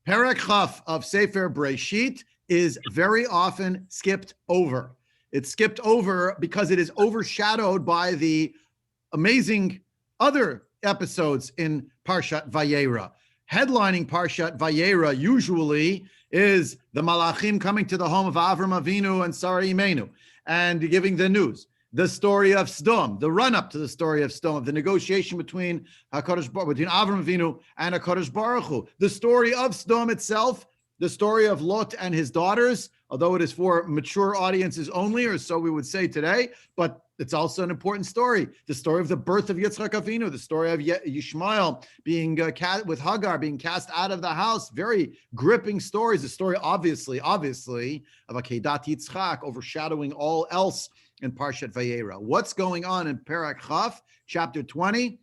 Perek Chaf of Sefer Breisheet is very often skipped over. It's skipped over because it is overshadowed by the amazing other episodes in Parshat Vayera. Headlining Parshat Vayera usually is the Malachim coming to the home of Avram Avinu and Sarah Imenu and giving the news. The story of Sdom, the run-up to the story of Sdom, the negotiation between Avram Avinu and HaKadosh Baruch Hu. The story of Sdom itself, the story of Lot and his daughters, although it is for mature audiences only, or so we would say today, but it's also an important story. The story of the birth of Yitzchak Avinu, the story of Yishmael being with Hagar being cast out of the house. Very gripping stories. The story, obviously, of Akedat Yitzchak overshadowing all else in Parshat Vayera. What's going on in Perek Chaf, chapter 20,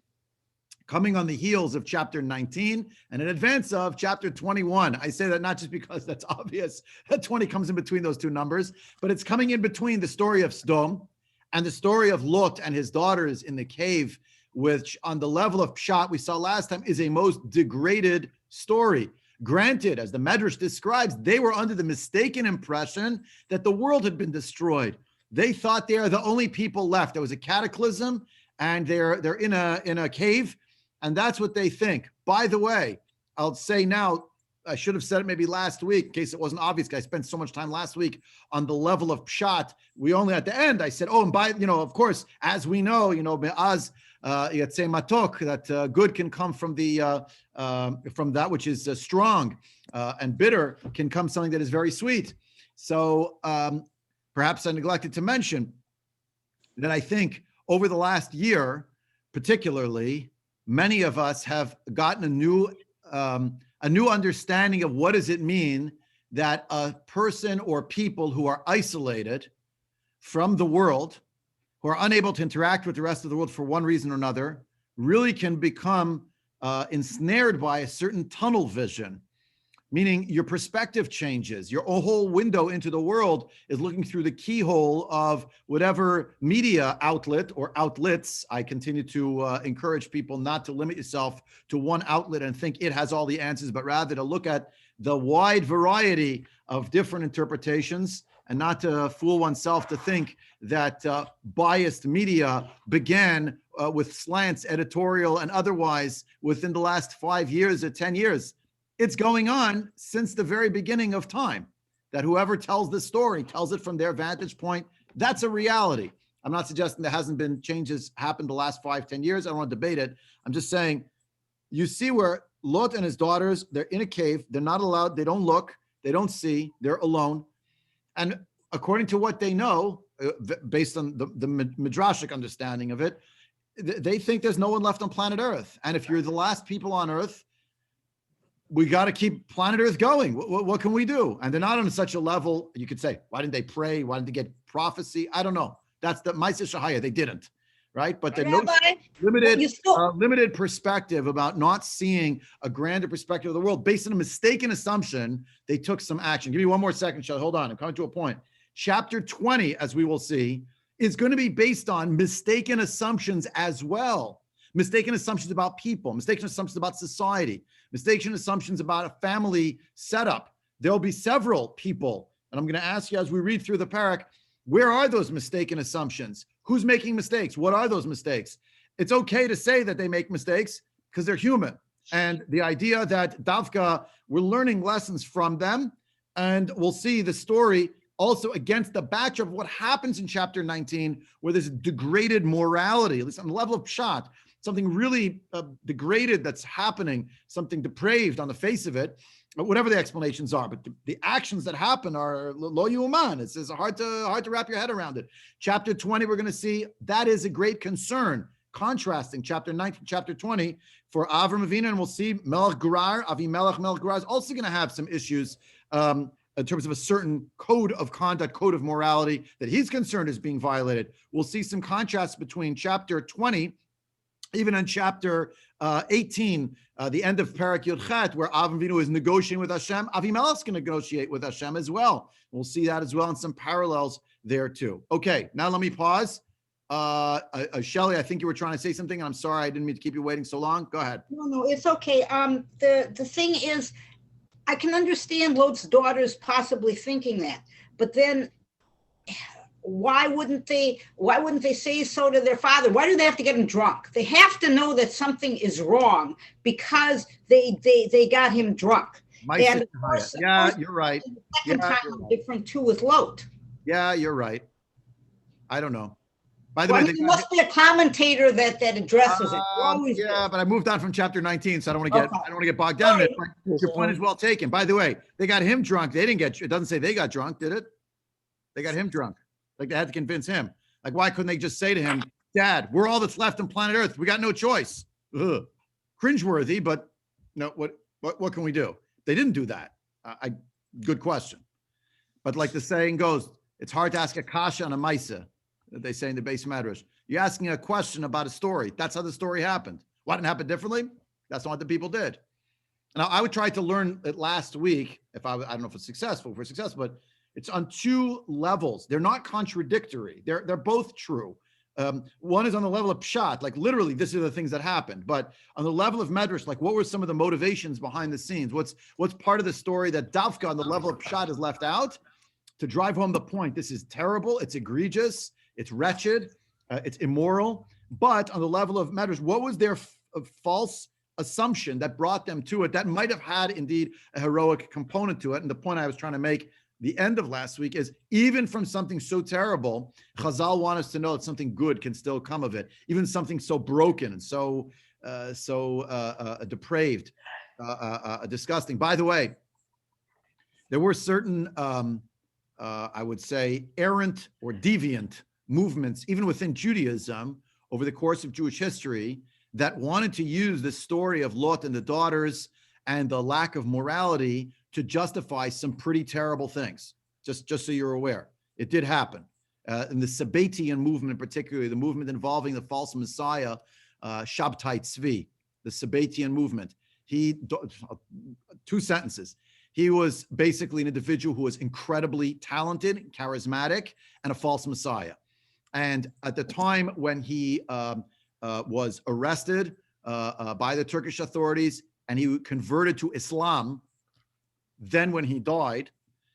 coming on the heels of chapter 19 and in advance of chapter 21. I say that not just because that's obvious, that 20 comes in between those two numbers, but it's coming in between the story of Sdom and the story of Lot and his daughters in the cave, which on the level of Pshat we saw last time is a most degraded story. Granted, as the Medrash describes, they were under the mistaken impression that the world had been destroyed. They thought they are the only people left. There was a cataclysm, and they're in a cave, and that's what they think. By the way, I'll say now, I should have said it maybe last week in case it wasn't obvious, because I spent so much time last week on the level of Pshat. We only at the end, I said, and of course, as we know, Me'az Yatzei Matok, that good can come from from that which is strong, and bitter can come something that is very sweet. So perhaps I neglected to mention that I think over the last year, particularly, many of us have gotten a new understanding of what does it mean that a person or people who are isolated from the world, who are unable to interact with the rest of the world for one reason or another, really can become ensnared by a certain tunnel vision, meaning your perspective changes. Your whole window into the world is looking through the keyhole of whatever media outlet or outlets. I continue to encourage people not to limit yourself to one outlet and think it has all the answers, but rather to look at the wide variety of different interpretations and not to fool oneself to think that biased media began with slants, editorial and otherwise, within the last 5 years or 10 years. It's going on since the very beginning of time, that whoever tells this story tells it from their vantage point. That's a reality. I'm not suggesting there hasn't been changes happened the last 5-10 years. I don't want to debate it. I'm just saying, you see where Lot and his daughters, they're in a cave. They're not allowed. They don't look. They don't see. They're alone. And according to what they know, based on the midrashic understanding of it, they think there's no one left on planet Earth. And if you're the last people on Earth, we got to keep planet Earth going. What can we do? And they're not on such a level. You could say, why didn't they pray? Why didn't they get prophecy? I don't know. That's the Maaseh Shahaya. They didn't, right? But the limited perspective about not seeing a grander perspective of the world based on a mistaken assumption, they took some action. Give me one more second, Shelley. Hold on. I'm coming to a point. Chapter 20, as we will see, is going to be based on mistaken assumptions as well. Mistaken assumptions about people, mistaken assumptions about society, mistaken assumptions about a family setup. There'll be several people, and I'm going to ask you as we read through the parak, where are those mistaken assumptions? Who's making mistakes? What are those mistakes? It's okay to say that they make mistakes because they're human. And the idea that Davka, we're learning lessons from them, and we'll see the story also against the backdrop of what happens in chapter 19, where there's degraded morality, at least on the level of Pshat, something really degraded that's happening, something depraved on the face of it, whatever the explanations are. But the actions that happen are lo yuman. It's hard to wrap your head around it. Chapter 20, we're going to see that is a great concern, contrasting chapter 19, chapter 20 for Avram Avinu, and we'll see Melech Gerar, Avimelech Melech Gerar is also going to have some issues in terms of a certain code of conduct, code of morality that he's concerned is being violated. We'll see some contrasts between chapter 20, even in chapter 18, the end of Parak Yud Chet, where Avram Avinu is negotiating with Hashem, Avimelech's going to negotiate with Hashem as well. We'll see that as well, and some parallels there too. Okay, now let me pause. Shelley, I think you were trying to say something, and I'm sorry I didn't mean to keep you waiting so long. Go ahead. No, it's okay. The thing is, I can understand Lot's daughters possibly thinking that, but then why wouldn't they say so to their father? Why do they have to get him drunk? They have to know that something is wrong because they got him drunk. And Yeah, of course you're right. the Yeah, second time you're was right. different too with Lot. Yeah, you're right. I don't know. By the Well, way, I they mean, there got. must be a commentator that addresses it. There always Yeah, is. but I moved on from chapter 19, so Okay. I don't want to get bogged down in it. Sorry. But your point is well taken. By the way, they got him drunk. They didn't get. It doesn't say they got drunk, did it? They got him drunk. Like they had to convince him. Like why couldn't they just say to him, "Dad, we're all that's left on planet Earth. We got no choice." Ugh. Cringeworthy, but no. What can we do? They didn't do that. Good question. But like the saying goes, it's hard to ask a kasha on a maisa. They say in the base madrash. You're asking a question about a story. That's how the story happened. Why didn't it happen differently? That's not what the people did. Now I would try to learn it last week. If I don't know if it's successful, if we're successful, but it's on two levels. They're not contradictory. They're both true. One is on the level of pshat, like literally, this are the things that happened. But on the level of medrash, like what were some of the motivations behind the scenes? What's part of the story that davka on the level of pshat is left out to drive home the point? This is terrible. It's egregious. It's wretched. It's immoral. But on the level of medrash, what was their false assumption that brought them to it that might have had indeed a heroic component to it? And the point I was trying to make the end of last week is even from something so terrible, Chazal want us to know that something good can still come of it. Even something so broken and so depraved, disgusting. By the way, there were certain, I would say, errant or deviant movements, even within Judaism, over the course of Jewish history, that wanted to use the story of Lot and the daughters and the lack of morality to justify some pretty terrible things. Just so you're aware, it did happen. In the Sabbatian movement, particularly the movement involving the false Messiah, Shabtai Tzvi, the Sabbatian movement. Two sentences. He was basically an individual who was incredibly talented, charismatic, and a false Messiah. And at the time when he was arrested by the Turkish authorities and he converted to Islam, then when he died,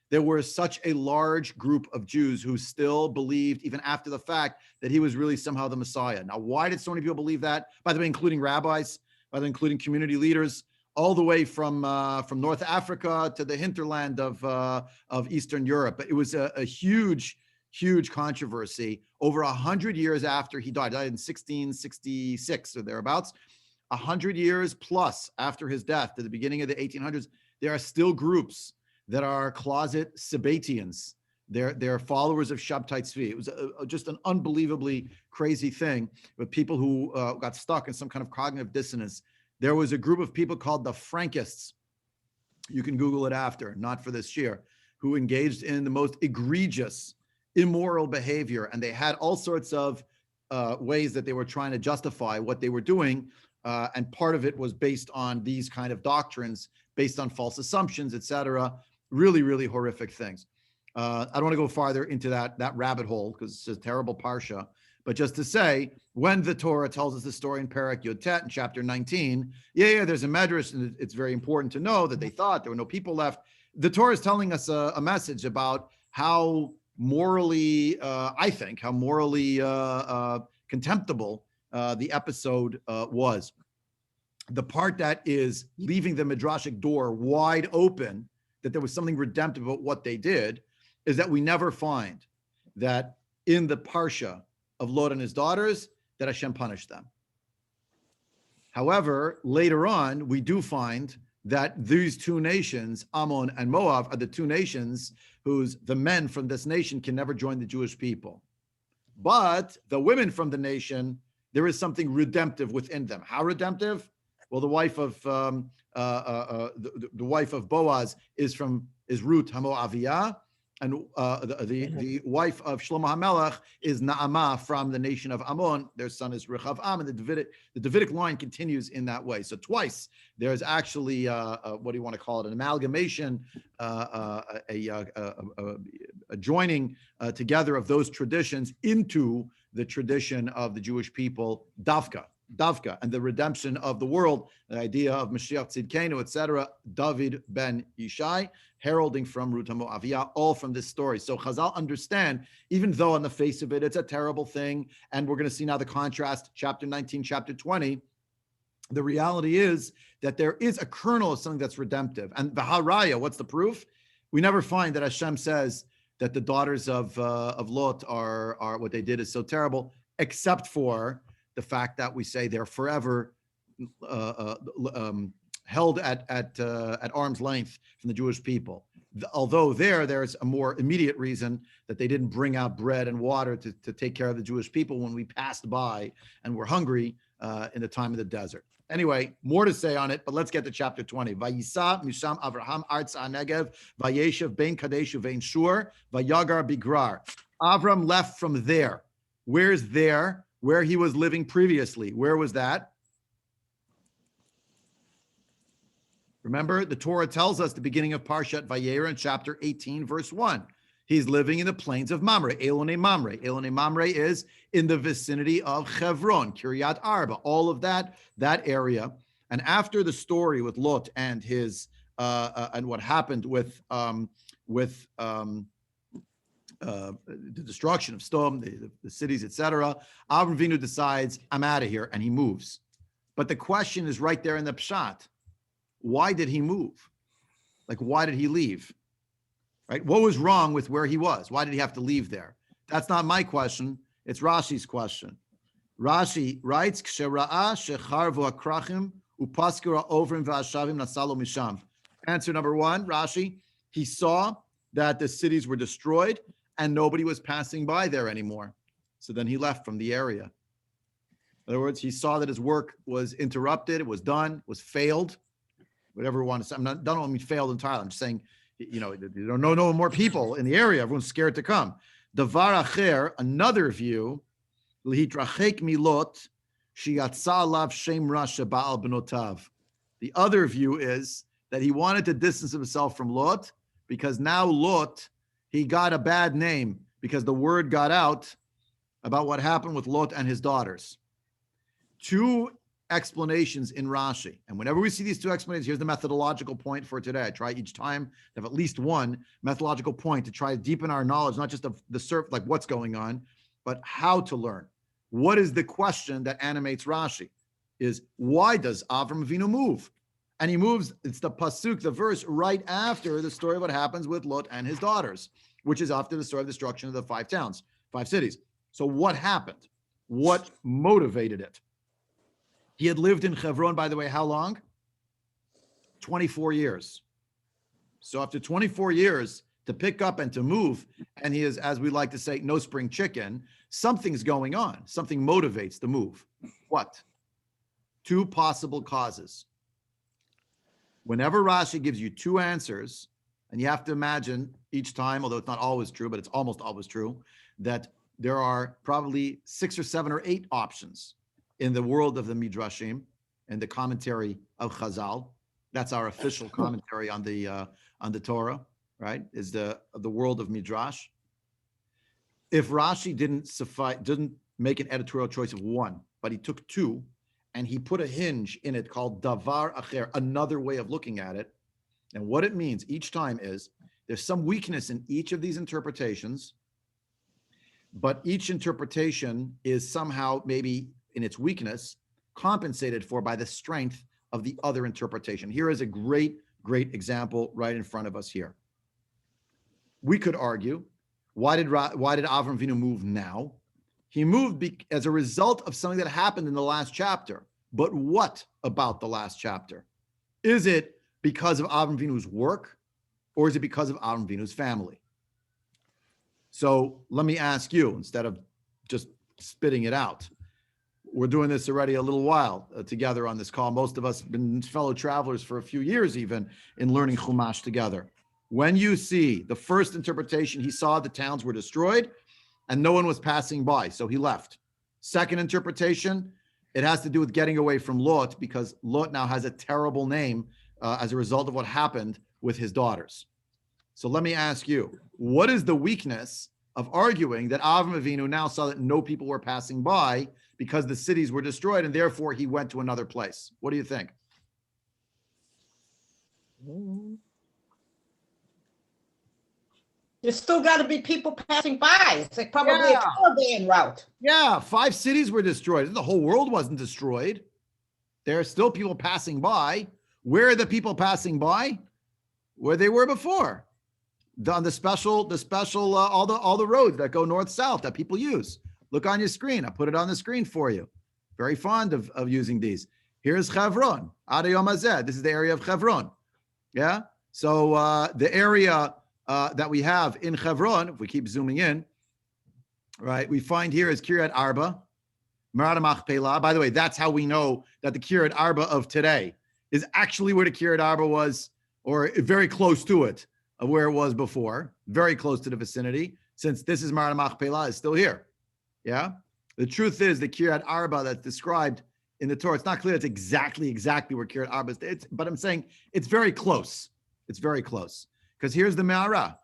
there was such a large group of Jews who still believed, even after the fact, that he was really somehow the Messiah. Now, why did so many people believe that? By the way, including rabbis, by the way, including community leaders, all the way from North Africa to the hinterland of Eastern Europe. It was a huge controversy. Over 100 years after he died in 1666 or thereabouts, 100 years plus after his death, to the beginning of the 1800s, there are still groups that are closet Sabbatians. They're followers of Shabtai Tzvi. It was just an unbelievably crazy thing with people who got stuck in some kind of cognitive dissonance. There was a group of people called the Frankists. You can Google it after, not for this year, who engaged in the most egregious, immoral behavior. And they had all sorts of ways that they were trying to justify what they were doing. And part of it was based on these kind of doctrines, based on false assumptions, etc. Really, really horrific things. I don't want to go farther into that rabbit hole because it's a terrible parsha. But just to say, when the Torah tells us the story in Perek Yud Tet in chapter 19, there's a medrash, and it's very important to know that they thought there were no people left. The Torah is telling us a message about how morally, contemptible the episode was. The part that is leaving the midrashic door wide open, that there was something redemptive about what they did, is that we never find that in the parsha of Lot and his daughters that Hashem punished them. However, later on, we do find that these two nations, Ammon and Moab, are the two nations the men from this nation can never join the Jewish people. But the women from the nation, there is something redemptive within them. How redemptive? Well, the wife of Boaz is Ruth Hamoaviyah, and the wife of Shlomo HaMelech is Naamah from the nation of Ammon. Their son is Rechavam, and the Davidic line continues in that way. So twice there's actually what do you want to call it? An amalgamation, a joining together of those traditions into the tradition of the Jewish people, Davka. Davka, and the redemption of the world, the idea of Mashiach Tzidkenu, etc., David ben Yishai, heralding from Ruth HaMoaviyah, all from this story. So Chazal understand, even though on the face of it, it's a terrible thing, and we're going to see now the contrast, chapter 19, chapter 20, the reality is that there is a kernel of something that's redemptive. And the Haraya, what's the proof? We never find that Hashem says that the daughters of Lot are what they did is so terrible, except for the fact that we say they're forever held at arm's length from the Jewish people. Although there's a more immediate reason that they didn't bring out bread and water to take care of the Jewish people when we passed by and were hungry in the time of the desert. Anyway, more to say on it, but let's get to chapter 20. Vayisa misham Avraham artz Negev vayeshev ben Kadesh uvein Shur vayagar bigrar. Avram left from there. Where's there? Where he was living previously. Where was that? Remember, the Torah tells us the beginning of Parshat Vayera in chapter 18, verse 1. He's living in the plains of Mamre, Elonei Mamre. Elonei Mamre is in the vicinity of Hebron, Kiryat Arba, all of that area. And after the story with Lot and his and what happened with the destruction of Sodom, the cities, etc., Avram Avinu decides, I'm out of here, and he moves. But the question is right there in the Pshat. Why did he move? Like, why did he leave? Right? What was wrong with where he was? Why did he have to leave there? That's not my question. It's Rashi's question. Rashi writes, Answer number one, Rashi, he saw that the cities were destroyed and nobody was passing by there anymore. So then he left from the area. In other words, he saw that his work was interrupted, it was done, was failed, whatever we want to say. Don't mean failed entirely. I'm just saying, no more people in the area. Everyone's scared to come. Davar acher, another view, lihitrachek milot, shiatza alav shem rasha ba'al benotav. The other view is that he wanted to distance himself from Lot because now Lot, he got a bad name because the word got out about what happened with Lot and his daughters. Two explanations in Rashi. And whenever we see these two explanations, here's the methodological point for today. I try each time to have at least one methodological point to try to deepen our knowledge, not just of like what's going on, but how to learn. What is the question that animates Rashi? Is why does Avram Avinu move? And he moves, it's the pasuk, the verse right after the story of what happens with Lot and his daughters, which is after the story of destruction of the 5 towns, 5 cities. So what happened? What motivated it? He had lived in Hebron, by the way, how long? 24 years. So after 24 years, to pick up and to move, and he is, as we like to say, no spring chicken, something's going on. Something motivates the move. What? 2 possible causes. Whenever Rashi gives you 2 answers, and you have to imagine each time, although it's not always true, but it's almost always true, that there are probably 6 or 7 or 8 options in the world of the Midrashim and the commentary of Chazal. That's our official commentary on the Torah, right? Is the world of Midrash. If Rashi didn't make an editorial choice of 1, but he took 2, and he put a hinge in it called Davar Acher, another way of looking at it. And what it means each time is there's some weakness in each of these interpretations, but each interpretation is somehow maybe in its weakness compensated for by the strength of the other interpretation. Here is a great example right in front of us here. We could argue, why did Avram Avinu move now? He moved as a result of something that happened in the last chapter. But what about the last chapter? Is it because of Avram Avinu's work, or is it because of Avram Avinu's family? So let me ask you, instead of just spitting it out. We're doing this already a little while together on this call. Most of us have been fellow travelers for a few years even in learning Chumash together. When you see the first interpretation, he saw the towns were destroyed and no one was passing by, so he left. Second interpretation, it has to do with getting away from Lot because Lot now has a terrible name as a result of what happened with his daughters. So let me ask you, what is the weakness of arguing that Avram Avinu now saw that no people were passing by because the cities were destroyed, and therefore he went to another place. What do you think? There's still got to be people passing by. It's like probably Yeah. a caravan route. Yeah, 5 cities were destroyed. The whole world wasn't destroyed. There are still people passing by. Where are the people passing by? Where they were before. On the special, all the roads that go north-south that people use. Look on your screen. I put it on the screen for you. Very fond of using these. Here's Chevron. Adayom Hazeh. This is the area of Chevron. Yeah. So the area that we have in Chevron, if we keep zooming in, right, we find here is Kiryat Arba, Me'arat Machpelah. By the way, that's how we know that the Kiryat Arba of today is actually where the Kiryat Arba was, or very close to it, of where it was before, very close to the vicinity, since this is Me'arat Machpelah is still here. Yeah. The truth is the Kiryat Arba that's described in the Torah, it's not clear it's exactly where Kiryat Arba is, but I'm saying it's very close. It's very close. Because here's the Me'ara,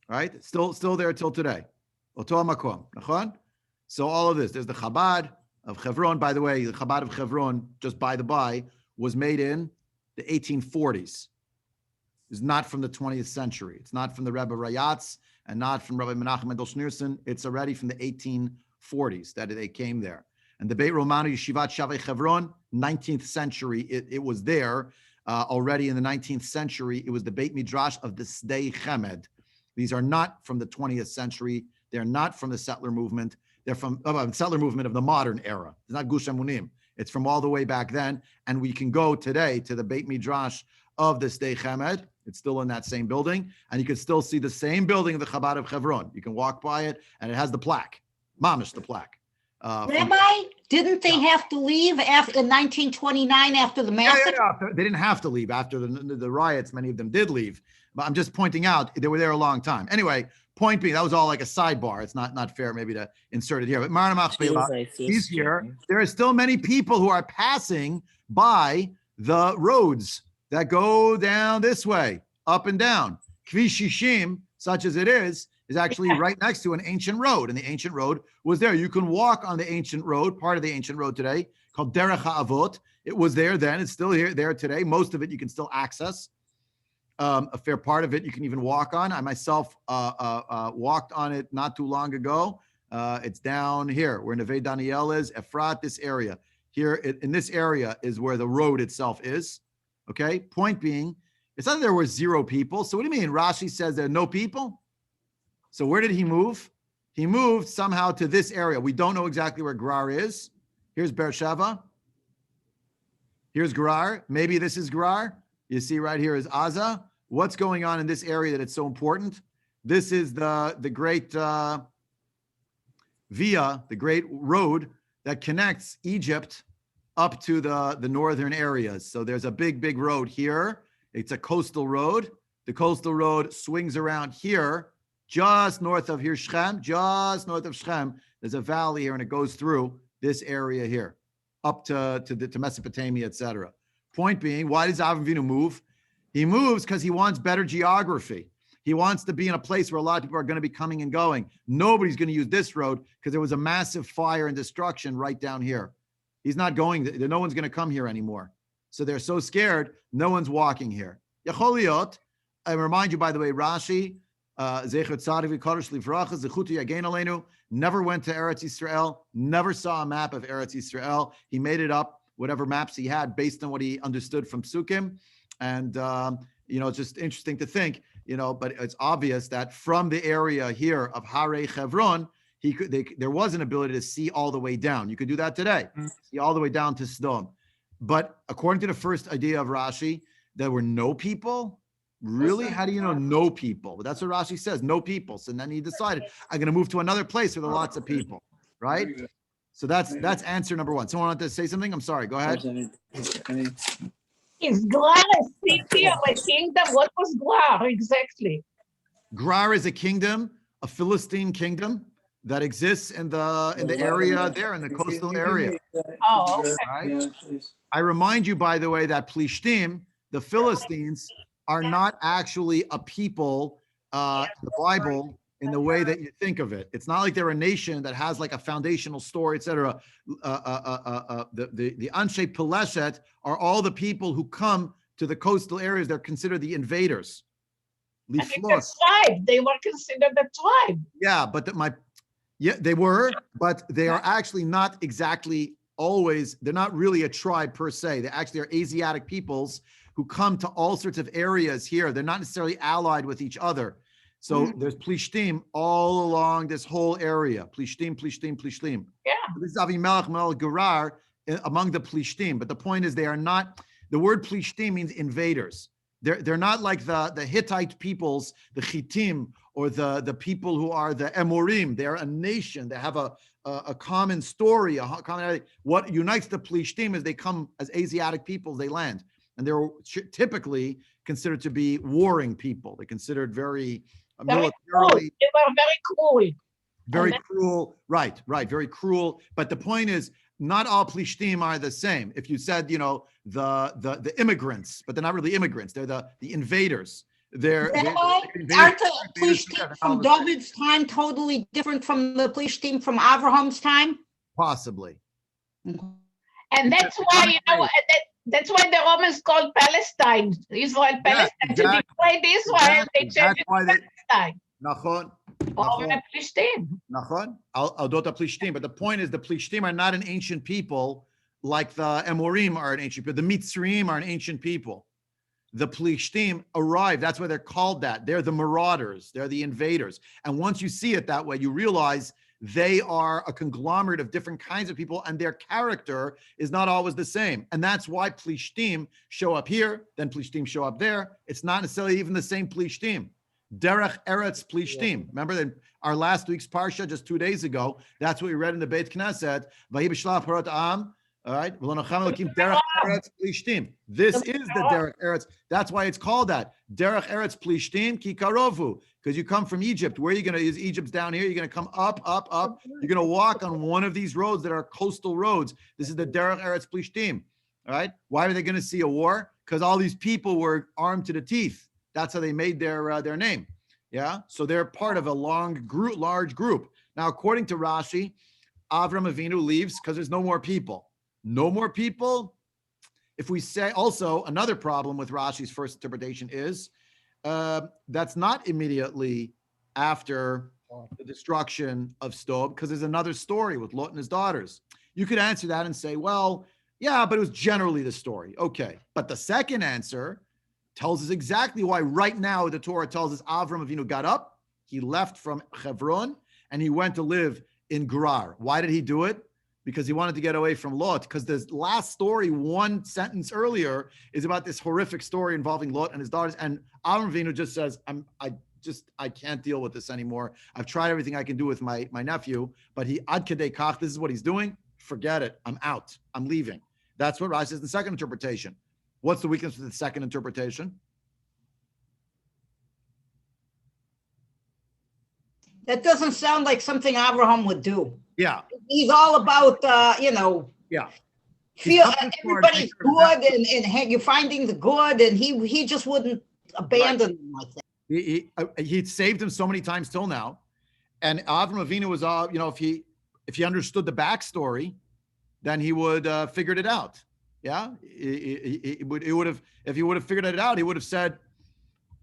right? It's still there till today. Oto makom, nachon? So all of this, there's the Chabad of Chevron. By the way, the Chabad of Chevron, just by the by, was made in the 1840s. It's not from the 20th century. It's not from the Rebbe Rayatz and not from Rabbi Menachem Mendel Schneerson. It's already from the 1840s that they came there. And the Beit Romanu Yeshivat Shavei Chevron, 19th century, it was there. Already in the 19th century, it was the Beit Midrash of the Sdei Chemed. These are not from the 20th century. They're not from the settler movement. They're from the settler movement of the modern era. It's not Gush Emunim. It's from all the way back then. And we can go today to the Beit Midrash of the Sdei Chemed. It's still in that same building. And you can still see the same building of the Chabad of Chevron. You can walk by it, and it has the plaque. Mamish, the plaque. Rabbi, didn't they have to leave after in 1929 after the massacre? Yeah. They didn't have to leave after the riots. Many of them did leave, but I'm just pointing out they were there a long time. Anyway, point being, that was all like a sidebar. It's not fair maybe to insert it here. But Me'arat Machpelah, he's here. There are still many people who are passing by the roads that go down this way, up and down. Kvish Shishim, such as it is actually right next to an ancient road. And the ancient road was there. You can walk on the ancient road, part of the ancient road today, called Derech HaAvot. It was there then. It's still there today. Most of it you can still access. A fair part of it you can even walk on. I myself walked on it not too long ago. It's down here where Neve Daniel is, Efrat, this area. Here in this area is where the road itself is. Okay, point being, it's not that there were 0 people. So what do you mean? Rashi says there are no people? So where did he move? He moved somehow to this area. We don't know exactly where Gerar is. Here's Beersheba. Here's Gerar. Maybe this is Gerar. You see right here is Aza. What's going on in this area that it's so important? This is the great via, the great road that connects Egypt up to the northern areas. So there's a big road here. It's a coastal road. The coastal road swings around here, just north of here, Shechem, just north of Shechem. There's a valley here, and it goes through this area here, up to Mesopotamia, etc. Point being, why does Avram Avinu move? He moves because he wants better geography. He wants to be in a place where a lot of people are going to be coming and going. Nobody's going to use this road because there was a massive fire and destruction right down here. He's not going there. No one's going to come here anymore. So they're so scared, no one's walking here. Yacholiot, I remind you, by the way, Rashi, Zecher Tzadik V'Kodesh Livracha, Zechuti Yagein Aleinu, never went to Eretz Yisrael, never saw a map of Eretz Yisrael. He made it up, whatever maps he had, based on what he understood from Sukkim. And, it's just interesting to think, but it's obvious that from the area here of Hare Chevron, there was an ability to see all the way down. You could do that today, see all the way down to Sdom. But according to the first idea of Rashi, there were no people. Really? How do you know no people? But that's what Rashi says, no people. So then he decided, I'm going to move to another place where there are lots of people, right? So that's answer number 1. Someone want to say something? I'm sorry. Go ahead. Is Gerar a city or a kingdom? What was Gerar exactly? Gerar is a kingdom, a Philistine kingdom that exists in the area there, in the coastal area. Oh, okay. Right? I remind you, by the way, that Plishtim, the Philistines, are not actually a people. The Bible in the way that you think of it. It's not like they're a nation that has like a foundational story, etc. The Anshe Peleshet are all the people who come to the coastal areas. They're considered the invaders. I think the tribe. They were considered a tribe. Yeah, but they were, but they are actually not exactly always. They're not really a tribe per se. They actually are Asiatic peoples who come to all sorts of areas here. They're not necessarily allied with each other. So there's Plishtim all along this whole area. Plishtim. Yeah. This is Avimelech Melech Gerar among the Plishtim. But the point is, they are not. The word Plishtim means invaders. They're not like the Hittite peoples, the Chittim, or the people who are the Amorim. They are a nation. They have a common story, a common. What unites the Plishtim is they come as Asiatic peoples. They land, and they're typically considered to be warring people. They're considered very militarily. Cool. They were very cruel. Very cruel, right, very cruel. But the point is, not all Plishtim are the same. If you said, the immigrants, but they're not really immigrants. They're the invaders. They're aren't the Plishtim from David's time totally different from the Plishtim from Abraham's time? Possibly. And that's why, that's why the Romans called Palestine, Israel, Palestine. Exactly. To divide Israel, they changed it to Palestine. Nachon. Aldot Plishtim. But the point is, the Plishtim are not an ancient people like the Amorim are an ancient people. The Mitzrayim are an ancient people. The Plishtim arrived. That's why they're called that. They're the marauders. They're the invaders. And once you see it that way, you realize they are a conglomerate of different kinds of people, and their character is not always the same. And that's why Plishtim show up here, then Plishtim show up there. It's not necessarily even the same Plishtim. Derech Eretz Plishtim. Remember that our last week's parsha just 2 days ago, that's what we read in the Beit Knesset. Vahi b'shlach parot am. All right. Derech Eretz Plishtim. This is the Derech Eretz. That's why it's called that. Derech Eretz Plishtim ki karovu. Because you come from Egypt. Where are you going to? Is Egypt's down here? You're going to come up. You're going to walk on one of these roads that are coastal roads. This is the Derech Eretz Plishtim. All right. Why are they going to see a war? Because all these people were armed to the teeth. That's how they made their name. Yeah. So they're part of a large group. Now, according to Rashi, Avram Avinu leaves because there's no more people. No more people. If we say also another problem with Rashi's first interpretation is that's not immediately after the destruction of Stob, because there's another story with Lot and his daughters. You could answer that and say, well, yeah, but it was generally the story. Okay. But the second answer tells us exactly why right now the Torah tells us Avram Avinu got up, he left from Hebron, and he went to live in Gerar. Why did he do it? Because he wanted to get away from Lot. Because the last story, one sentence earlier, is about this horrific story involving Lot and his daughters. And Avram Avinu just says, I can't deal with this anymore. I've tried everything I can do with my nephew, but he ad kedei kach, this is what he's doing. Forget it. I'm out. I'm leaving. That's what Rashi says in the second interpretation. What's the weakness of the second interpretation? That doesn't sound like something Abraham would do. Yeah. He's all about, Yeah. Feel everybody's good and you're finding the good, and he just wouldn't abandon them like that. He saved him so many times till now. And Avram Avinu was, if he understood the backstory, then he would figured it out. Yeah, it would have, if he would have figured it out, he would have said,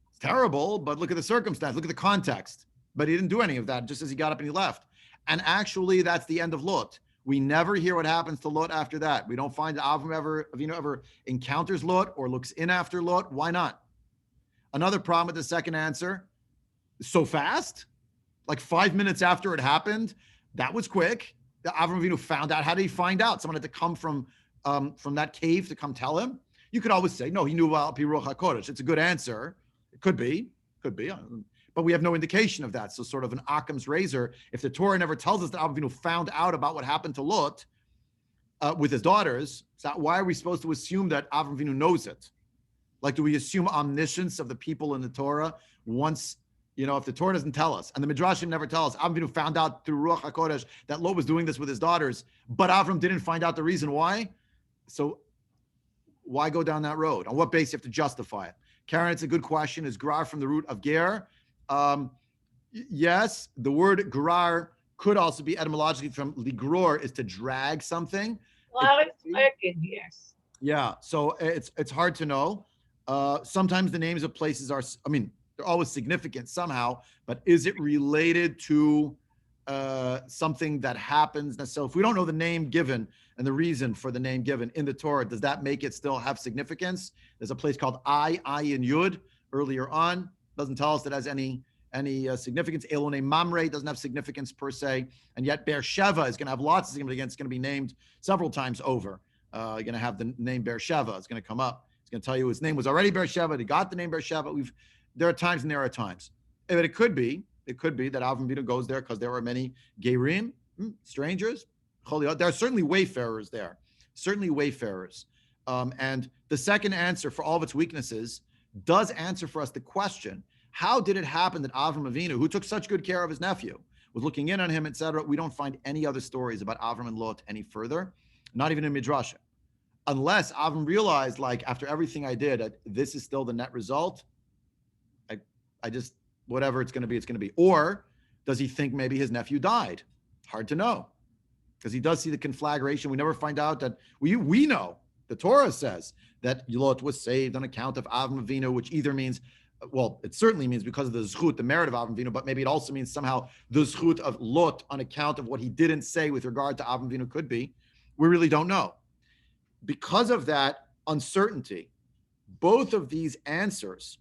it's terrible, but look at the circumstance, look at the context. But he didn't do any of that, just as he got up and he left. And actually, that's the end of Lot. We never hear what happens to Lot after that. We don't find that Avinu ever encounters Lot or looks in after Lot. Why not? Another problem with the second answer, so fast, like 5 minutes after it happened, that was quick. The Avram Avinu found out. How did he find out? Someone had to come from that cave to come tell him. You could always say, no, he knew about Piruch HaKodesh. It's a good answer. It could be, but we have no indication of that. So sort of an Occam's razor. If the Torah never tells us that Avram Avinu found out about what happened to Lot with his daughters, so why are we supposed to assume that Avram Avinu knows it? Like, do we assume omniscience of the people in the Torah once, if the Torah doesn't tell us, and the Midrashim never tell us, Avram Avinu found out through Ruach HaKodesh that Lot was doing this with his daughters, but Avram didn't find out the reason why? So why go down that road? On what basis you have to justify it? Karen, it's a good question. Is Gerar from the root of Ger? Yes, the word Gerar could also be etymologically from ligror, is to drag something. Yes. Yeah, so it's hard to know. Sometimes the names of places are, I mean, they're always significant somehow, but is it related to something that happens? So if we don't know the name given and the reason for the name given in the Torah, does that make it still have significance? There's a place called I and Yud earlier on. Doesn't tell us that has any significance. Elone Mamre doesn't have significance per se, and yet Beersheva is going to have lots of significance. It's going to be named several times over. You're going to have the name Beersheva. It's going to come up. It's going to tell you his name was already Beersheva. He got the name Beersheva. There are times and there are times. But it could be that Avram Avinu goes there because there are many Gerim, strangers. There are certainly wayfarers there. Certainly wayfarers. And the second answer, for all of its weaknesses, does answer for us the question: how did it happen that Avram Avinu, who took such good care of his nephew, was looking in on him, etc.? We don't find any other stories about Avram and Lot any further, not even in Midrash. Unless Avram realized, like, after everything I did, this is still the net result. I just, whatever it's going to be, it's going to be. Or does he think maybe his nephew died? Hard to know, because he does see the conflagration. We never find out that we know. The Torah says that Lot was saved on account of Avram Avinu, which either means, well, it certainly means because of the zchut, the merit of Avram Avinu, but maybe it also means somehow the zchut of Lot on account of what he didn't say with regard to Avram Avinu could be. We really don't know. Because of that uncertainty, both of these answers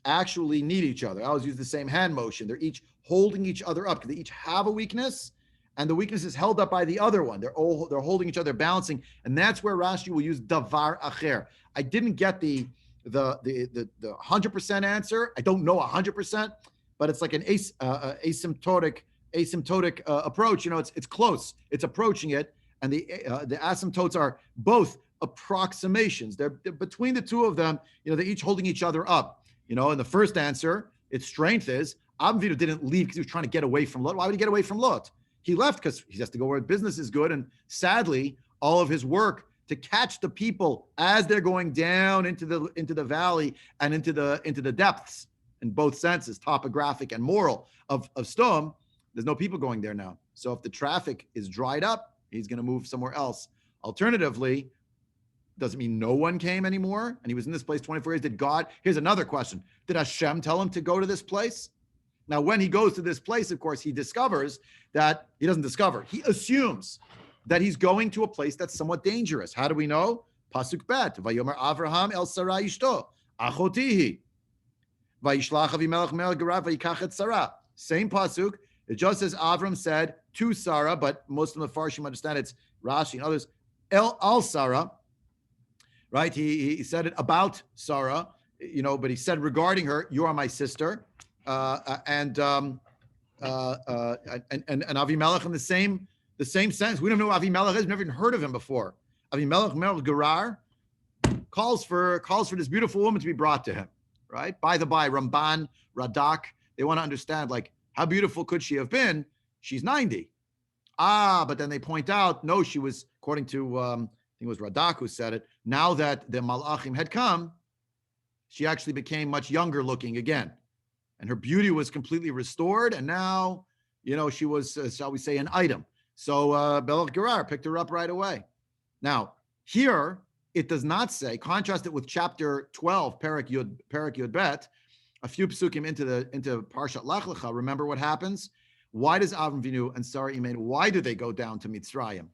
actually need each other. I always use the same hand motion. They're each holding each other up because they each have a weakness, and the weakness is held up by the other one. They're holding each other, balancing, and that's where Rashi will use davar acher. I didn't get the 100% answer. I don't know 100%, but it's like an asymptotic approach. You know, it's close. It's approaching it, and the asymptotes are both approximations. They're between the two of them. You know, they're each holding each other up. You know, in the first answer, its strength is Avram Avinu didn't leave because he was trying to get away from Lot. Why would he get away from Lot? He left because he has to go where business is good, and sadly, all of his work to catch the people as they're going down into the valley and into the depths, in both senses, topographic and moral, of Sdom. There's no people going there now. So if the traffic is dried up, he's going to move somewhere else. Alternatively, doesn't mean no one came anymore, and he was in this place 24 years. Did God? Here's another question: did Hashem tell him to go to this place? Now, when he goes to this place, of course, he discovers that he doesn't discover. He assumes that he's going to a place that's somewhat dangerous. How do we know? Pasuk bet. Vayomer Avraham el Sarah ishto achotihi. Vayishlach Avimelech melech Gerar vayikach et Sarah. Same pasuk. It just says Avram said to Sarah, but most of the Farshim understand it's Rashi and others. Al Sarah, right? He said it about Sarah, you know, but he said regarding her, "You are my sister," and Avimelech in the same sentence. We don't know who Avimelech is. We've never even heard of him before. Avimelech melech Gerar calls for this beautiful woman to be brought to him. Right? By the by, Ramban, Radak, they want to understand, like, how beautiful could she have been? She's 90. But then they point out, no, she was, according to, I think it was Radak who said it, now that the Malachim had come, she actually became much younger looking again. And her beauty was completely restored. And now, you know, she was, shall we say, an item. So Belach Gerar picked her up right away. Now, here, it does not say, contrast it with chapter 12, Perek Yud Bet, a few psukim into Parshat Lech Lecha. Remember what happens? Why does Avram Avinu and Sarah Imein, why do they go down to Mitzrayim?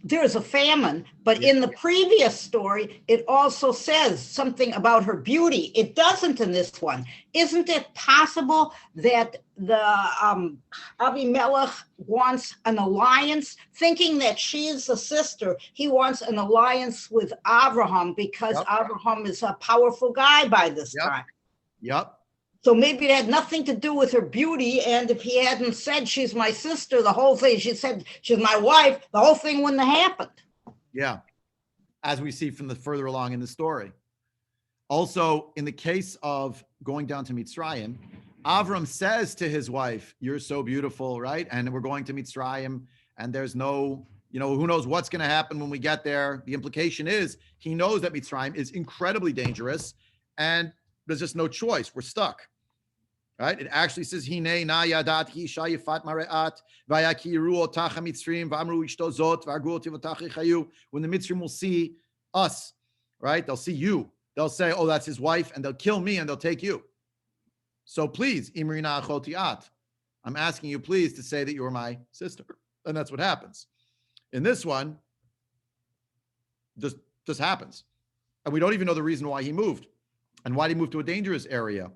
There's a famine, but in the previous story, it also says something about her beauty. It doesn't in this one. Isn't it possible that the Avimelech wants an alliance, thinking that she is the sister? He wants an alliance with Abraham because Abraham is a powerful guy by this time. Yep. So maybe it had nothing to do with her beauty. And if he hadn't said she's my sister, the whole thing, she said she's my wife, the whole thing wouldn't have happened. Yeah. As we see from the further along in the story. Also, in the case of going down to Mitzrayim, Avram says to his wife, "You're so beautiful," right? And we're going to Mitzrayim, and there's no, you know, who knows what's going to happen when we get there. The implication is he knows that Mitzrayim is incredibly dangerous, and there's just no choice. We're stuck. Right? It actually says, Hine na yadat ki isha yifat mare'at, vayakiru otach hamitzrim, v'amru ishto zot, v'argu oti v'otach chayu. When the Mitzrim will see us, right? They'll see you. They'll say, oh, that's his wife, and they'll kill me, and they'll take you. So please, imrina achotiat. I'm asking you, please, to say that you're my sister. And that's what happens. In this one, just happens. And we don't even know the reason why he moved. And why did he move to a dangerous area?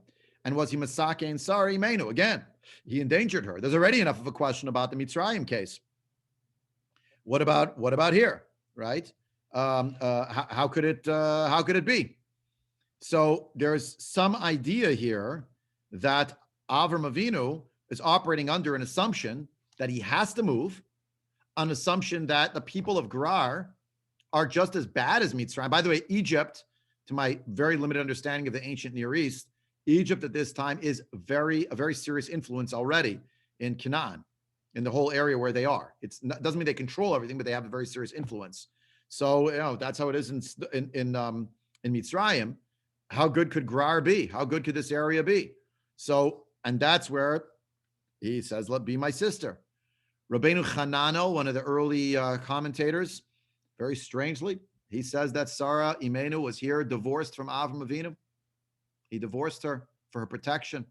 And was he Masake and Sari Menu? Again, he endangered her. There's already enough of a question about the Mitzrayim case. What about here, right? How could it be? So there's some idea here that Avram Avinu is operating under an assumption that he has to move, an assumption that the people of Gerar are just as bad as Mitzrayim. By the way, Egypt, to my very limited understanding of the ancient Near East, Egypt at this time is a very serious influence already in Canaan, in the whole area where they are. It doesn't mean they control everything, but they have a very serious influence. So that's how it is in Mitzrayim. How good could Gerar be? How good could this area be? So, and that's where he says, "Let be my sister." Rabbeinu Hananel, one of the early commentators, very strangely, he says that Sarah Imenu was here divorced from Avram Avinu. He divorced her for her protection.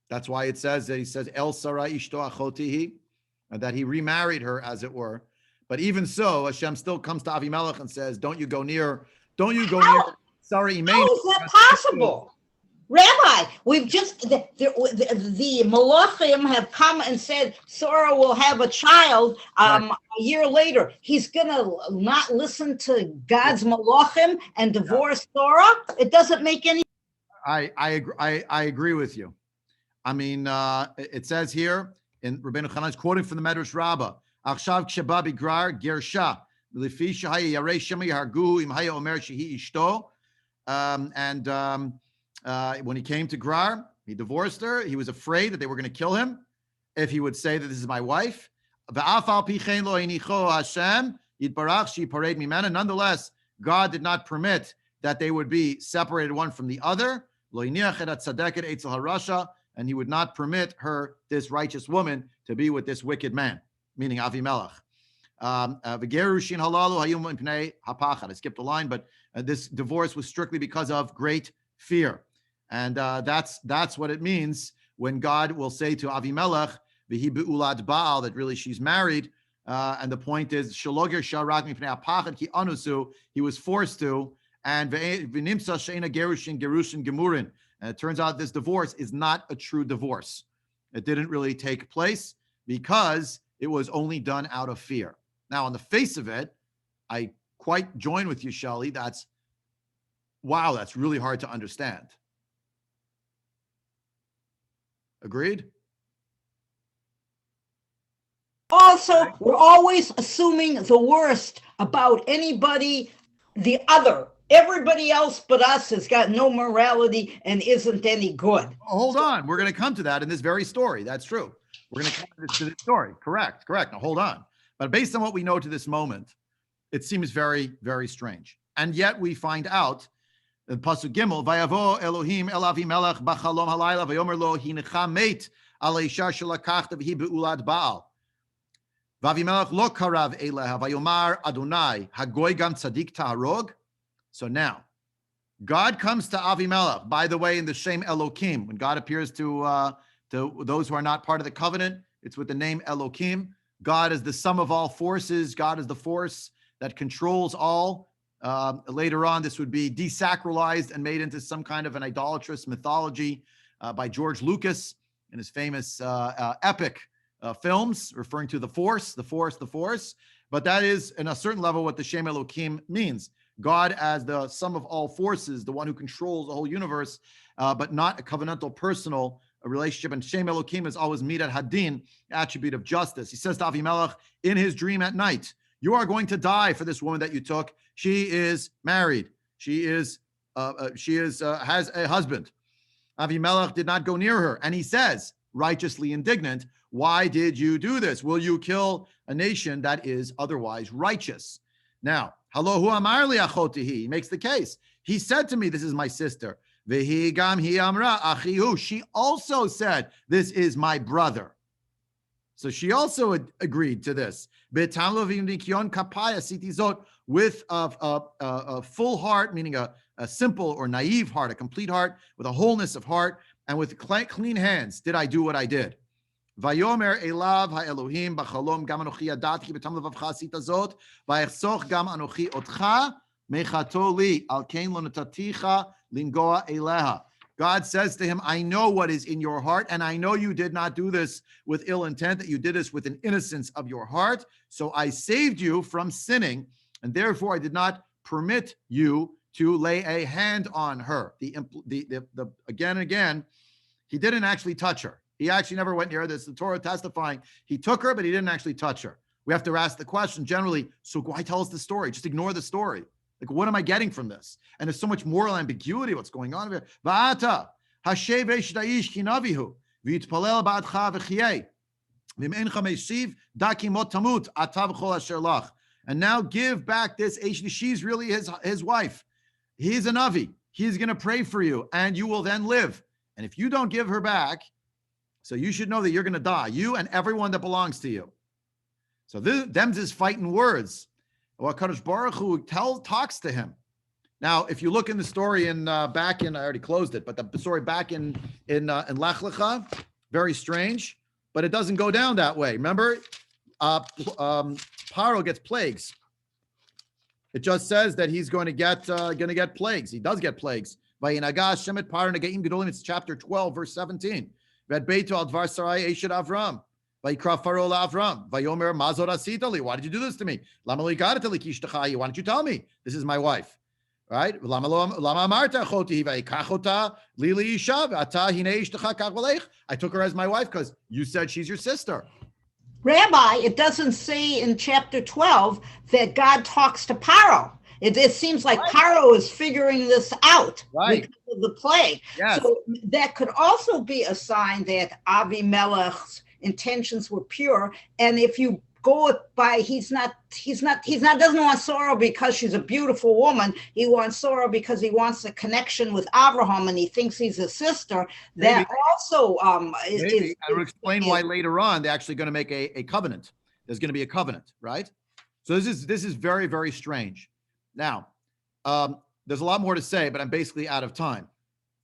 That's why it says that he says El Sarah Ishto Achotihi, and that he remarried her, as it were. But even so, Hashem still comes to Avimelech and says, "Don't you go near Sarah Imenu." How is that possible? Rabbi, we've just, the Malachim have come and said Sarah will have a child a year later. He's going to not listen to God's Malachim and divorce Sarah? It doesn't make any. I agree with you. I mean, it says here in Rabbeinu Chanan's quoting from the Medrash Rabbah, "Achshav ksheba bigrar gersha, lefi shehaya yarei shema yaharguhu im haya omer shehi ishto." When he came to Gerar, he divorced her. He was afraid that they were going to kill him if he would say that this is my wife. Nonetheless, God did not permit that they would be separated one from the other. And he would not permit her, this righteous woman, to be with this wicked man, meaning Avimelech. I skipped a line, but this divorce was strictly because of great fear. And that's what it means when God will say to Avimelech, "V'hi be'ulad Baal," that really she's married. And the point is, "Shaloger sharat mipnei hapachad ki anusu," he was forced to, and v'nimsa she'ena gerushin gemurin. And it turns out this divorce is not a true divorce. It didn't really take place because it was only done out of fear. Now, on the face of it, I quite join with you, Shelley. That's really hard to understand. Agreed? Also, we're always assuming the worst about anybody, the other. Everybody else but us has got no morality and isn't any good. Hold on. We're going to come to that in this very story. That's true. We're going to come to this story. Correct. Now, hold on. But based on what we know to this moment, it seems very, very strange. And yet we find out in Pasuk Gimel, "Vayavo Elohim el Avimelech b'chalom halayla vayomer lo hinecha meit al isha shelakachta v'hi be'ulad Baal. V'Avimelech lo karav eleha vayomar Adonai hagoy gam tzadik taharog." So now, God comes to Avimelech. By the way, in the Shem Elokim, when God appears to those who are not part of the covenant, it's with the name Elokim. God is the sum of all forces. God is the force that controls all. Later on, this would be desacralized and made into some kind of an idolatrous mythology by George Lucas in his famous epic films, referring to the force. But that is, in a certain level, what the Shem Elokim means. God as the sum of all forces, the one who controls the whole universe, but not a covenantal, personal relationship. And Shem Elokim is always midat hadin, attribute of justice. He says to Avimelech in his dream at night, "You are going to die for this woman that you took. She is married. She has a husband." Avimelech did not go near her. And he says, righteously indignant, "Why did you do this? Will you kill a nation that is otherwise righteous?" Now, Halohu amar li achotihi. He makes the case. He said to me, "This is my sister." Vehi gam hi amra achihu. She also said, "This is my brother." So she also agreed to this. With a full heart, meaning a simple or naive heart, a complete heart, with a wholeness of heart, and with clean hands, did I do what I did. Vayomer elav ha'elohim b'chalom gam anochi yadati ki b'tam levavcha asita zot va'echsoch gam anochi otcha mechato li al kein lo nataticha lingoa eleha. God says to him, I know what is in your heart, and I know you did not do this with ill intent, that you did this with an innocence of your heart. So I saved you from sinning, and therefore I did not permit you to lay a hand on her. Again and again, he didn't actually touch her. He actually never went near her. This is the Torah testifying. He took her, but he didn't actually touch her. We have to ask the question generally, so why tell us the story? Just ignore the story. Like, what am I getting from this? And there's so much moral ambiguity. What's going on here? Va'ata hashev eish da'ish kinavihu v'yitpalel ba'adcha v'chiyei v'im'encha meisiv dakimot tamut atav chol asher lach. And now give back this eish. She's really his wife. He's a navi. He's going to pray for you, and you will then live. And if you don't give her back, so you should know that you're going to die. You and everyone that belongs to you. So them's his fighting words. Well, Kadosh Baruch Hu talks to him. Now, if you look in the story I already closed it, but the story back in Lech Lecha, very strange, but it doesn't go down that way. Remember, Paro gets plagues. It just says that he's going to get plagues. He does get plagues. It's chapter 12, verse 17. Vayikra Pharaoh Avram. Vayomer Mazor Asitali. Why did you do this to me? Lama ligadatali kishtachai. Why don't you tell me this is my wife? Right? Lama amarta choti vayikachota lili isha v'ata hinei ishtachak kach. I took her as my wife because you said she's your sister. Rabbi, it doesn't say in chapter 12 that God talks to Paro. It seems like Paro is figuring this out because of the plague. Yes. So that could also be a sign that Avimelech's intentions were pure, and if you go by he doesn't want sorrow because she's a beautiful woman. He wants sorrow because he wants a connection with Abraham, and he thinks he's a sister. That also I will explain why later on they're actually going to make a covenant. There's going to be a covenant, right? So this is very, very strange. Now, there's a lot more to say, but I'm basically out of time.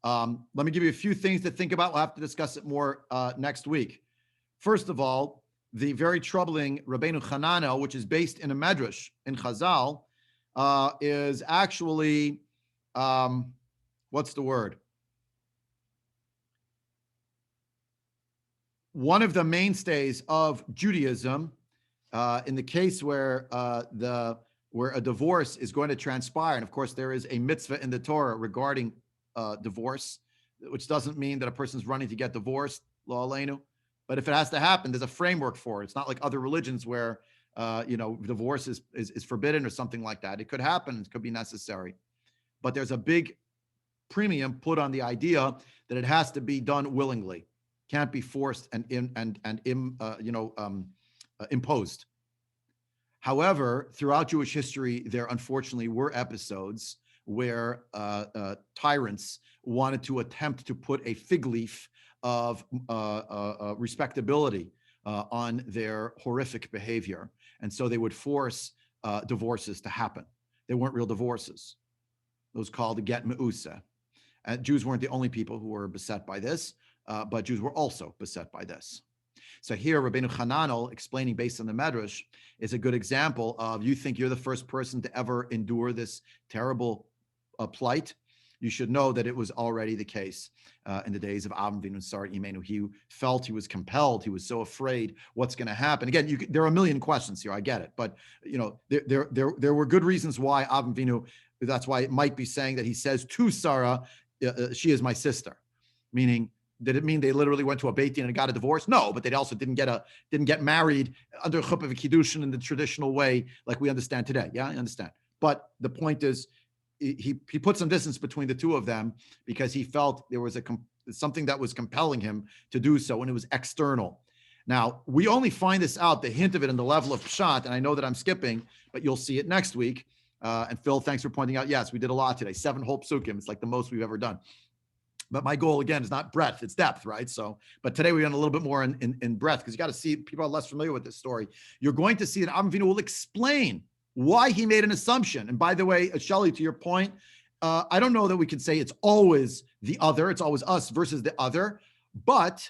Let me give you a few things to think about. We'll have to discuss it more next week. First of all, the very troubling Rabbeinu Hananel, which is based in a medrash in Chazal, is actually, what's the word? One of the mainstays of Judaism, in the case where a divorce is going to transpire, and of course there is a mitzvah in the Torah regarding divorce, which doesn't mean that a person's running to get divorced, lo aleinu. But if it has to happen, there's a framework for it. It's not like other religions where, divorce is forbidden or something like that. It could happen. It could be necessary. But there's a big premium put on the idea that it has to be done willingly. Can't be forced and imposed. However, throughout Jewish history, there unfortunately were episodes where tyrants wanted to attempt to put a fig leaf of respectability on their horrific behavior. And so they would force divorces to happen. They weren't real divorces. Those called get me'usa. Jews weren't the only people who were beset by this, but Jews were also beset by this. So here, Rabbeinu Hananel, explaining based on the Medrash, is a good example of, you think you're the first person to ever endure this terrible plight? You should know that it was already the case in the days of Avram Avinu and Sarah Imenu. He felt, he was compelled, he was so afraid what's going to happen. Again, there are a million questions here, I get it. But there were good reasons why Avram Avinu, that's why it might be saying that he says to Sarah, she is my sister. Meaning, did it mean they literally went to a Beit Din and got a divorce? No, but they also didn't get married under chuppah v'kiddushin in the traditional way like we understand today. Yeah, I understand. But the point is, he put some distance between the two of them because he felt there was something that was compelling him to do so, and it was external. Now, we only find this out, the hint of it, in the level of Pshat, and I know that I'm skipping, but you'll see it next week. And Phil, thanks for pointing out, yes, we did a lot today, 7 whole psukim. It's like the most we've ever done. But my goal again is not breadth, it's depth, right? So, but today we went a little bit more in breadth because you got to see people are less familiar with this story. You're going to see that Avram Avinu will explain why he made an assumption. And by the way, Shelley, to your point, I don't know that we can say it's always the other, it's always us versus the other, but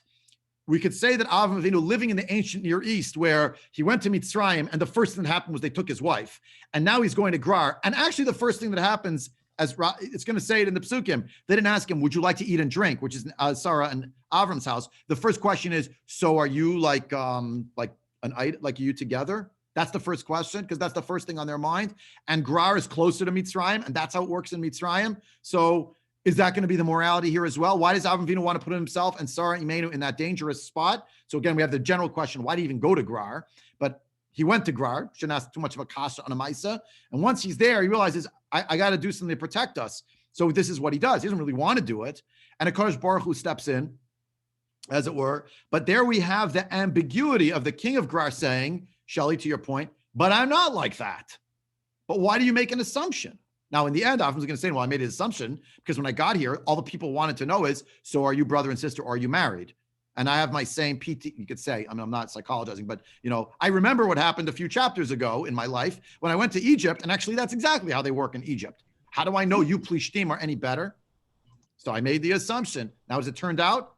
we could say that Avram Avinu living in the ancient Near East, where he went to Mitzrayim, and the first thing that happened was they took his wife, and now he's going to Gerar. And actually, the first thing that happens, as it's going to say it in the Psukim, they didn't ask him, "Would you like to eat and drink?" Which is Sarah and Avram's house. The first question is, "So are you like you together?" That's the first question because that's the first thing on their mind. And Gerar is closer to Mitzrayim, and that's how it works in Mitzrayim. So is that going to be the morality here as well? Why does Avram Avinu want to put himself and Sarah Imenu in that dangerous spot? So again, we have the general question: why did he even go to Gerar? But he went to Gerar. Shouldn't ask too much of a kasha on a Maisa. And once he's there, he realizes, I got to do something to protect us. So this is what he does. He doesn't really want to do it. And HaKadosh Baruch Hu steps in, as it were. But there we have the ambiguity of the king of Gerar saying, Shelley, to your point, but I'm not like that. But why do you make an assumption? Now, in the end, Avram's going to say, well, I made an assumption because when I got here, all the people wanted to know is, so are you brother and sister, or are you married? And I have my same PT, you could say, I mean, I'm not psychologizing, but I remember what happened a few chapters ago in my life when I went to Egypt. And actually, that's exactly how they work in Egypt. How do I know you Plishtim are any better? So I made the assumption. Now, as it turned out,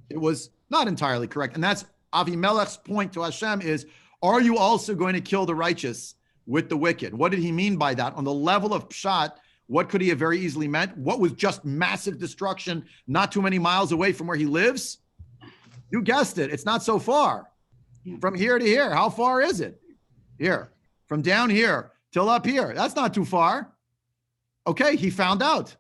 it was not entirely correct. And that's Avimelech's point to Hashem is, are you also going to kill the righteous with the wicked? What did he mean by that? On the level of Pshat, what could he have very easily meant? What was just massive destruction not too many miles away from where he lives? You guessed it. It's not so far. From here to here, how far is it? Here. From down here till up here. That's not too far. Okay, he found out.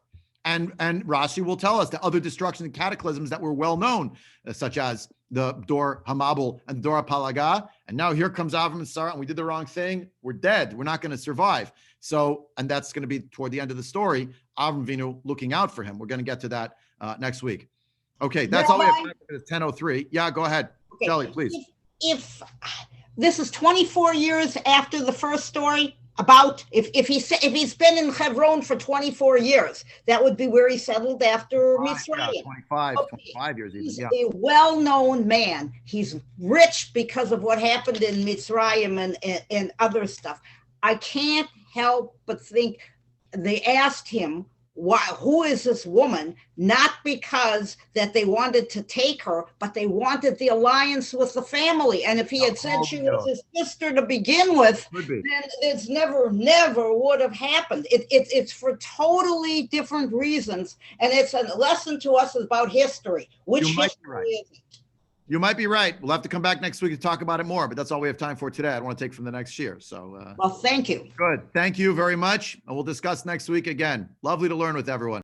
And Rashi will tell us the other destruction and cataclysms that were well known, such as the Dor Hamabel and the Dor Palaga. And now here comes Avram and Sarah, and we did the wrong thing. We're dead. We're not going to survive. So, and that's going to be toward the end of the story, Avram Avinu looking out for him. We're going to get to that next week. Okay, that's all we have. It's 10:03. Yeah, go ahead. Okay. Shelley, please. If this is 24 years after the first story, if he's been in Hebron for 24 years, that would be where he settled after Mitzrayim. Yeah, 25 years even. He's a well-known man. He's rich because of what happened in Mitzrayim and other stuff. I can't help but think they asked him, who is this woman? Not because that they wanted to take her, but they wanted the alliance with the family. And if he had said she was his sister to begin with, then it's never would have happened. It's for totally different reasons. And it's a lesson to us about history. Which history is it? You might be right. We'll have to come back next week to talk about it more, but that's all we have time for today. I don't want to take from the next year. So, well, thank you. Good. Thank you very much. And we'll discuss next week again. Lovely to learn with everyone.